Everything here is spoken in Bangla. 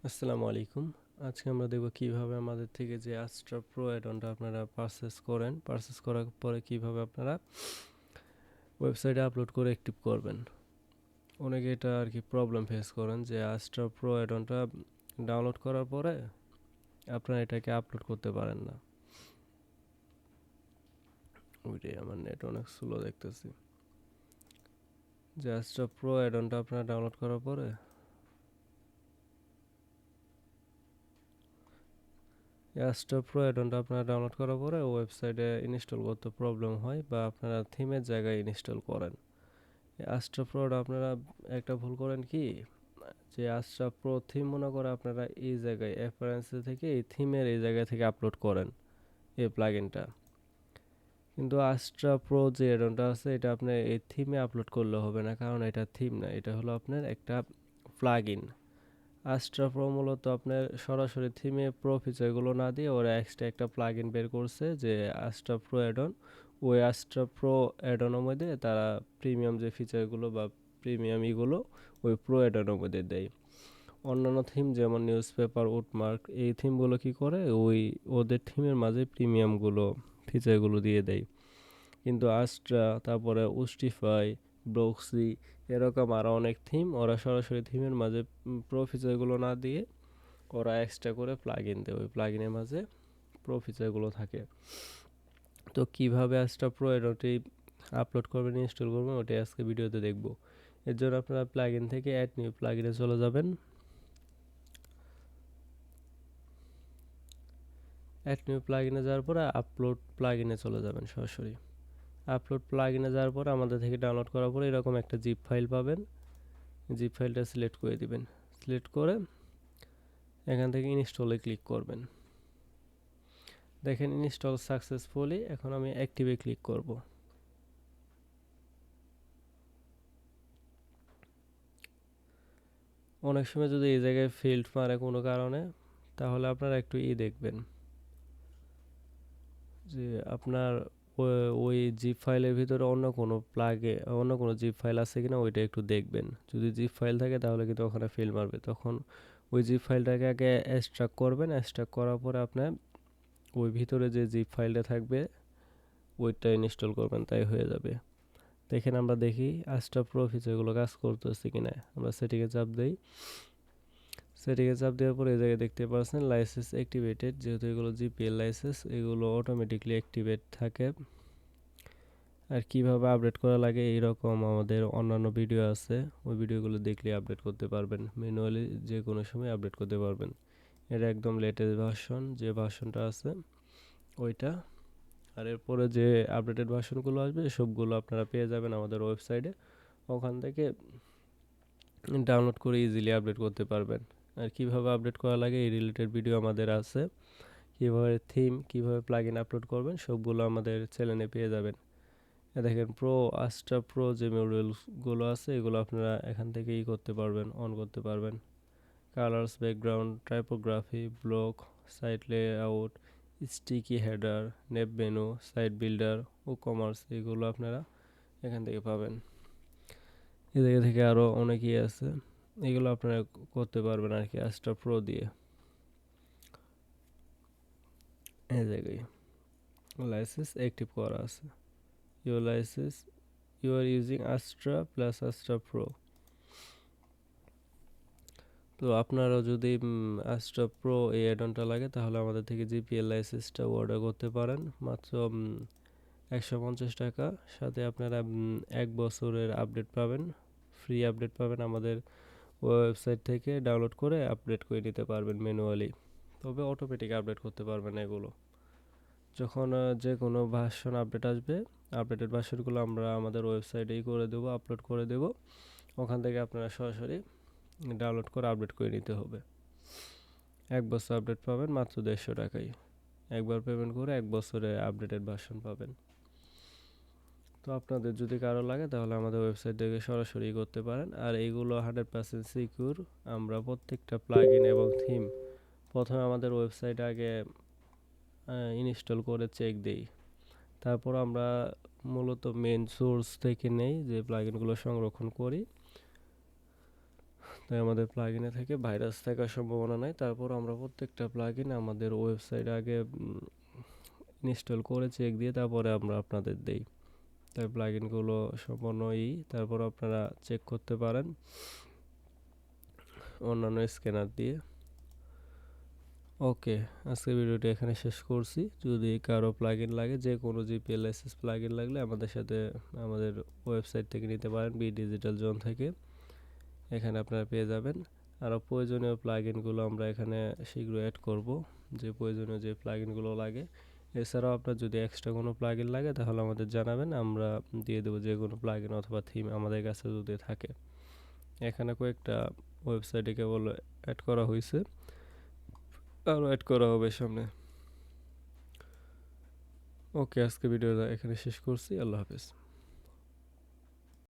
আসসালামু আলাইকুম। আজকে আমরা দেখব কিভাবে আমাদের থেকে যে Astra Pro অ্যাড-অনটা আপনারা পারচেজ করার পরে কিভাবে আপনারা ওয়েবসাইটে আপলোড করে অ্যাক্টিভ করবেন। অনেকে এটা আর কি প্রবলেম ফেস করেন যে Astra Pro অ্যাড-অনটা ডাউনলোড করার পরে আপনারা এটাকে আপলোড করতে পারেন না। ওইটাই আমার নেট অনেক স্লো দেখতেছি। যে Astra Pro অ্যাড-অনটা আপনারা ডাউনলোড করার পরে Astra Pro অ্যাড-অনটা আপনারা ডাউনলোড করার পরে ওয়েবসাইটে ইনস্টল করতে প্রবলেম হয় বা আপনারা থিমের জায়গায় ইনস্টল করেন। Astra Pro আপনারা একটা ভুল করেন কি যে Astra Pro থিম মনে করে আপনারা এই জায়গায় অ্যাপিয়ারেন্স থেকে এই থিমের এই জায়গা থেকে আপলোড করেন এই প্লাগইনটা। কিন্তু Astra Pro যে অ্যাডনটা আছে এটা আপনি এই থিমে আপলোড করলে হবে না, কারণ এটা থিম না, এটা হলো আপনার একটা প্লাগইন। Astra Pro মূলত আপনার সরাসরি থিমে প্রো ফিচারগুলো না দিয়ে ওরা এক্সট্রা একটা প্লাগইন বের করছে যে Astra Pro অ্যাডন। ওই Astra Pro অ্যাডনের মধ্যে তারা প্রিমিয়াম যে ফিচারগুলো বা প্রিমিয়াম ইগুলো ওই প্রো অ্যাডনের মধ্যে দেয়। অন্যান্য থিম যেমন নিউজপেপার, উডমার্ক, এই থিমগুলো কি করে ওই ওদের থিমের মাঝে প্রিমিয়ামগুলো ফিচারগুলো দিয়ে দেয়। কিন্তু আস্ট্রা, তারপরে উস্টিফাই, ব্রক্সি, এরকম আরও অনেক থিম ওরা সরাসরি থিমের মাঝে প্রো ফিচারগুলো না দিয়ে ওরা এক্সট্রা করে প্লাগইন দেয়, ওই প্লাগইনের মাঝে প্রো ফিচারগুলো থাকে। তো কীভাবে আস্ট্রা প্রো এটি আপলোড করবেন, ইনস্টল করবেন, ওটাই আজকে ভিডিওতে দেখব। এর জন্য আপনারা প্লাগইন থেকে অ্যাড নিউ প্লাগইনে চলে যাবেন। অ্যাড নিউ প্লাগইনে যাওয়ার পরে আপলোড প্লাগইনে চলে যাবেন সরাসরি। আপলোড প্লাগইনে যাওয়ার পরে আমাদের থেকে ডাউনলোড করার পরে এরকম একটা জিপ ফাইল পাবেন। জিপ ফাইলটা সিলেক্ট করে দিবেন। সিলেক্ট করে এখান থেকে ইনস্টলে ক্লিক করবেন। দেখেন ইনস্টল সাকসেসফুলি। এখন আমি অ্যাক্টিভে ক্লিক করব। অনেক সময় যদি এই জায়গায় ফিল্ড মারে কোনো কারণে, তাহলে আপনারা একটু দেখবেন যে আপনার ওই জিপ ফাইলের ভিতরে অন্য কোনো জিপ ফাইল আছে কিনা ওইটা একটু দেখবেন। যদি জিপ ফাইল থাকে তাহলে কিন্তু ওখানে ফেল মারবে, তখন ওই জিপ ফাইলটাকে আগে এক্সট্রাক্ট করবেন। এক্সট্রাক্ট করার পরে আপনার ওই ভিতরে যে জিপ ফাইলটা থাকবে ওইটা ইনস্টল করবেন, তাই হয়ে যাবে। দেখেন আমরা দেখি Astra Pro ফিচারগুলো কাজ করতেছে কিনা। আমরা সেটিংয়ে চাপ দিই। সেটিংয়ে চাপ দেওয়ার পরে এই জায়গায় দেখতে পাচ্ছেন লাইসেন্স অ্যাক্টিভেটেড, যেহেতু এগুলো জিপিএল লাইসেন্স, এগুলো অটোমেটিকলি অ্যাক্টিভেট থাকে। আর কিভাবে আপডেট করা লাগে এইরকম আমাদের অন্যান্য ভিডিও আছে, ওই ভিডিওগুলো দেখলে আপডেট করতে পারবেন। ম্যানুয়ালি যে কোনো সময় আপডেট করতে পারবেন। এটা একদম লেটেস্ট ভার্সন, যে ভার্সনটা আছে ওইটা। আর এরপরে যে আপডেটেড ভার্সনগুলো আসবে সবগুলো আপনারা পেয়ে যাবেন আমাদের ওয়েবসাইটে। ওখান থেকে ডাউনলোড করে ইজিলি আপডেট করতে পারবেন। আর কিভাবে আপডেট করা লাগে এই রিলেটেড ভিডিও আমাদের আছে। কীভাবে থিম, কীভাবে প্লাগইন আপলোড করবেন সবগুলো আমাদের চ্যানেলে পেয়ে যাবেন। দেখেন Astra Pro যে মডিউলগুলো আছে এগুলো আপনারা এখান থেকেই করতে পারবেন, অন করতে পারবেন। Colours, background, typography, block, site layout, sticky header, nav menu, site builder, WooCommerce, এগুলো আপনারা এখান থেকে পাবেন। এ জায়গা থেকে আরও অনেকই আছে, এগুলো আপনারা করতে পারবেন আর কি Astra Pro দিয়ে। এই জায়গায় লাইসেন্স অ্যাক্টিভ করা আছে। Your licence, you are using Astra plus Astra Pro। তো আপনারাও যদি Astra Pro এই অ্যাডনটা লাগে তাহলে আমাদের থেকে জিপিএল লাইসেন্সটা অর্ডার করতে পারেন মাত্র 150 টাকা। সাথে আপনারা 1 বছরের আপডেট পাবেন, ফ্রি আপডেট পাবেন। আমাদের ওয়েবসাইট থেকে ডাউনলোড করে আপডেট করে নিতে পারবেন ম্যানুয়ালি, তবে অটোমেটিক আপডেট করতে পারবেন এগুলো। যখন যে কোনো ভার্সন আপডেট আসবে, আপডেটেড ভার্সনগুলো আমরা আমাদের ওয়েবসাইটেই করে দেবো, আপলোড করে দেবো। ওখান থেকে আপনারা সরাসরি ডাউনলোড করে আপডেট করে নিতে হবে। 1 বছর আপডেট পাবেন মাত্র 150 টাকায়। একবার পেমেন্ট করে 1 বছরে আপডেটেড ভার্সন পাবেন। তো আপনাদের যদি কারো লাগে তাহলে আমাদের ওয়েবসাইট থেকে সরাসরি করতে পারেন। আর এইগুলো 100% সিকিউর। আমরা প্রত্যেকটা প্লাগইন এবং থিম প্রথমে আমাদের ওয়েবসাইটে আগে ইনস্টল করে চেক দিই। তারপর আমরা মূলত মেন সোর্স থেকে নেই যে প্লাগইনগুলো সংরক্ষণ করি। তাই আমাদের প্লাগইনে থেকে ভাইরাস থাকার সম্ভাবনা নাই। তারপর আমরা প্রত্যেকটা প্লাগইন আমাদের ওয়েবসাইটে আগে ইনস্টল করে চেক দিয়ে তারপরে আমরা আপনাদের দেই। তাই প্লাগইনগুলো সম্পূর্ণ তারপর আপনারা চেক করতে পারেন অন্যান্য স্ক্যানার দিয়ে। ওকে, আজকের ভিডিওটি এখানে শেষ করছি। যদি কারো প্লাগইন লাগে, যে কোনো জিপিএলএসএস প্লাগইন লাগলে আমাদের সাথে আমাদের ওয়েবসাইট থেকে নিতে পারেন, বি ডিজিটাল জোন থেকে। এখানে আপনারা পেয়ে যাবেন। আরও প্রয়োজনীয় প্লাগইনগুলো আমরা এখানে শীঘ্রই অ্যাড করব, যে প্রয়োজনীয় যে প্লাগইনগুলো লাগে। এছাড়াও আপনার যদি এক্সট্রা কোনো প্লাগইন লাগে তাহলে আমাদের জানাবেন, আমরা দিয়ে দেবো যে কোনো প্লাগইন অথবা থিম আমাদের কাছে যদি থাকে। এখানে কয়েকটা ওয়েবসাইটে কেবল অ্যাড করা হয়েছে, আরও অ্যাড করা হবে সামনে। ওকে, আজকে ভিডিওটা এখানে শেষ করছি। আল্লাহ হাফেজ।